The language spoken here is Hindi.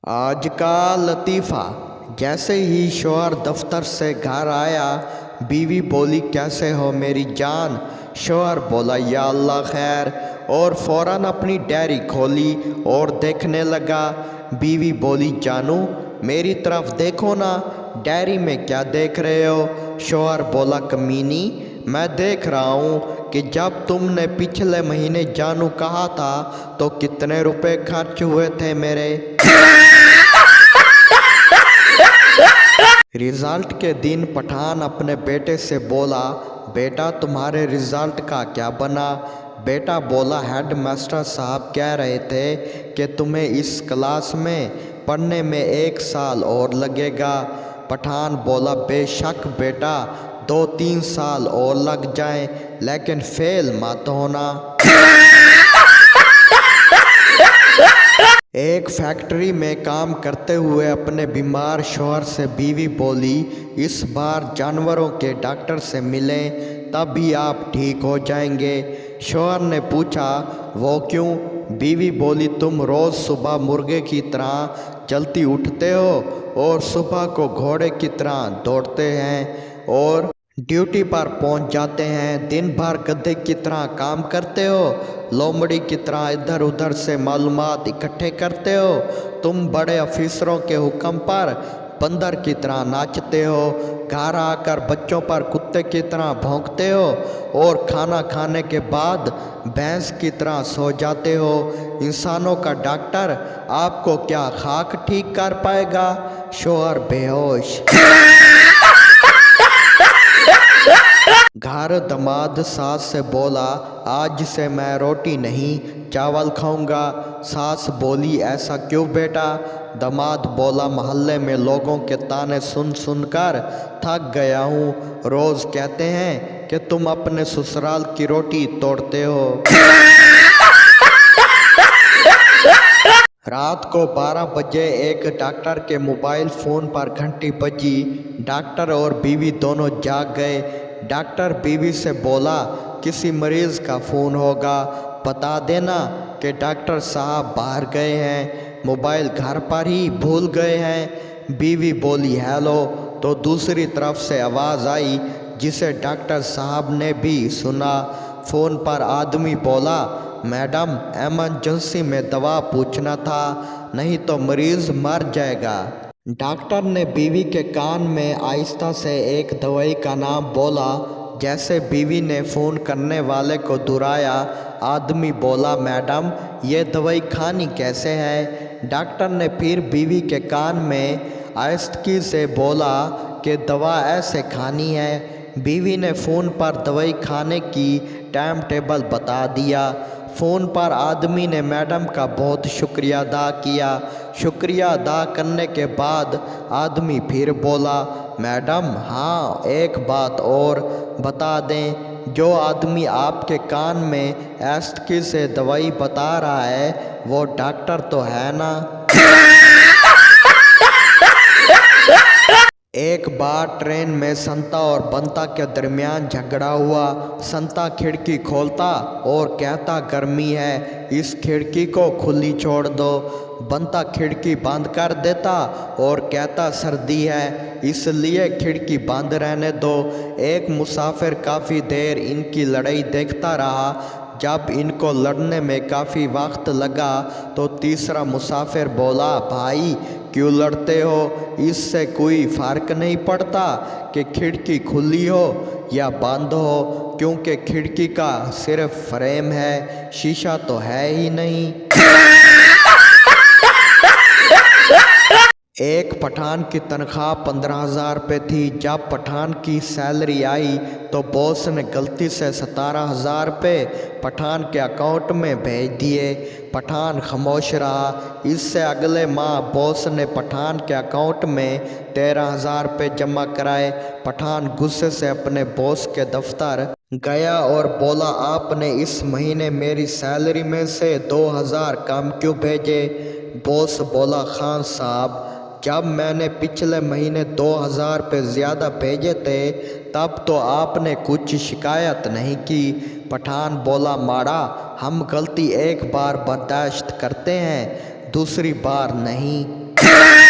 आज का लतीफ़ा। जैसे ही शौहर दफ्तर से घर आया, बीवी बोली कैसे हो मेरी जान। शौहर बोला या अल्लाह खैर, और फ़ौरन अपनी डायरी खोली और देखने लगा। बीवी बोली जानू मेरी तरफ देखो ना, डायरी में क्या देख रहे हो। शौहर बोला कमीनी, मैं देख रहा हूँ कि जब तुमने पिछले महीने जानू कहा था तो कितने रुपए खर्च हुए थे मेरे। रिजल्ट के दिन पठान अपने बेटे से बोला, बेटा तुम्हारे रिजल्ट का क्या बना। बेटा बोला, हेड मास्टर साहब कह रहे थे कि तुम्हें इस क्लास में पढ़ने में 1 साल और लगेगा। पठान बोला, बेशक बेटा 2-3 साल और लग जाएं, लेकिन फेल मत होना। एक फैक्ट्री में काम करते हुए अपने बीमार शौहर से बीवी बोली, इस बार जानवरों के डॉक्टर से मिलें तभी आप ठीक हो जाएंगे। शौहर ने पूछा, वो क्यों। बीवी बोली, तुम रोज़ सुबह मुर्गे की तरह जल्दी उठते हो और सुबह को घोड़े की तरह दौड़ते हैं और ड्यूटी पर पहुंच जाते हैं। दिन भर गधे की तरह काम करते हो, लोमड़ी की तरह इधर उधर से मालूमात इकट्ठे करते हो। तुम बड़े अफसरों के हुक्म पर बंदर की तरह नाचते हो, घर आकर बच्चों पर कुत्ते की तरह भौंकते हो और खाना खाने के बाद भैंस की तरह सो जाते हो। इंसानों का डॉक्टर आपको क्या खाक ठीक कर पाएगा। शौहर बेहोश। घर दमाद सास से बोला, आज से मैं रोटी नहीं चावल खाऊंगा। सास बोली, ऐसा क्यों बेटा। दमाद बोला, मोहल्ले में लोगों के ताने सुन सुनकर थक गया हूँ। रोज़ कहते हैं कि तुम अपने ससुराल की रोटी तोड़ते हो। रात को 12 बजे एक डॉक्टर के मोबाइल फ़ोन पर घंटी बजी। डॉक्टर और बीवी दोनों जाग गए। डॉक्टर बीवी से बोला, किसी मरीज़ का फ़ोन होगा, बता देना कि डॉक्टर साहब बाहर गए हैं, मोबाइल घर पर ही भूल गए हैं। बीवी बोली हेलो, तो दूसरी तरफ से आवाज़ आई जिसे डॉक्टर साहब ने भी सुना। फ़ोन पर आदमी बोला, मैडम एमरजेंसी में दवा पूछना था, नहीं तो मरीज़ मर जाएगा। डॉक्टर ने बीवी के कान में आहिस्ता से एक दवाई का नाम बोला। जैसे बीवी ने फ़ोन करने वाले को दुहराया, आदमी बोला, मैडम ये दवाई खानी कैसे है। डॉक्टर ने फिर बीवी के कान में आहिस्तगी से बोला कि दवा ऐसे खानी है। बीवी ने फ़ोन पर दवाई खाने की टाइम टेबल बता दिया। फ़ोन पर आदमी ने मैडम का बहुत शुक्रिया अदा किया। शुक्रिया अदा करने के बाद आदमी फिर बोला, मैडम हाँ एक बात और बता दें, जो आदमी आपके कान में एस्टकी से दवाई बता रहा है वो डॉक्टर तो है ना। एक बार ट्रेन में संता और बंता के दरमियान झगड़ा हुआ। संता खिड़की खोलता और कहता गर्मी है, इस खिड़की को खुली छोड़ दो। बंता खिड़की बंद कर देता और कहता सर्दी है, इसलिए खिड़की बंद रहने दो। एक मुसाफिर काफ़ी देर इनकी लड़ाई देखता रहा। जब इनको लड़ने में काफ़ी वक्त लगा तो तीसरा मुसाफिर बोला, भाई क्यों लड़ते हो, इससे कोई फ़र्क नहीं पड़ता कि खिड़की खुली हो या बंद हो, क्योंकि खिड़की का सिर्फ फ्रेम है, शीशा तो है ही नहीं। एक पठान की तनख्वाह 15,000 रुपये थी। जब पठान की सैलरी आई तो बॉस ने गलती से 17,000 रुपये पठान के अकाउंट में भेज दिए। पठान खामोश रहा। इससे अगले माह बॉस ने पठान के अकाउंट में 13,000 रुपये जमा कराए। पठान गुस्से से अपने बॉस के दफ्तर गया और बोला, आपने इस महीने मेरी सैलरी में से 2,000 कम क्यों भेजे। बॉस बोला, खान साहब जब मैंने पिछले महीने 2,000 रुपये ज़्यादा भेजे थे तब तो आपने कुछ शिकायत नहीं की। पठान बोला, माड़ा हम गलती एक बार बर्दाश्त करते हैं, दूसरी बार नहीं। है।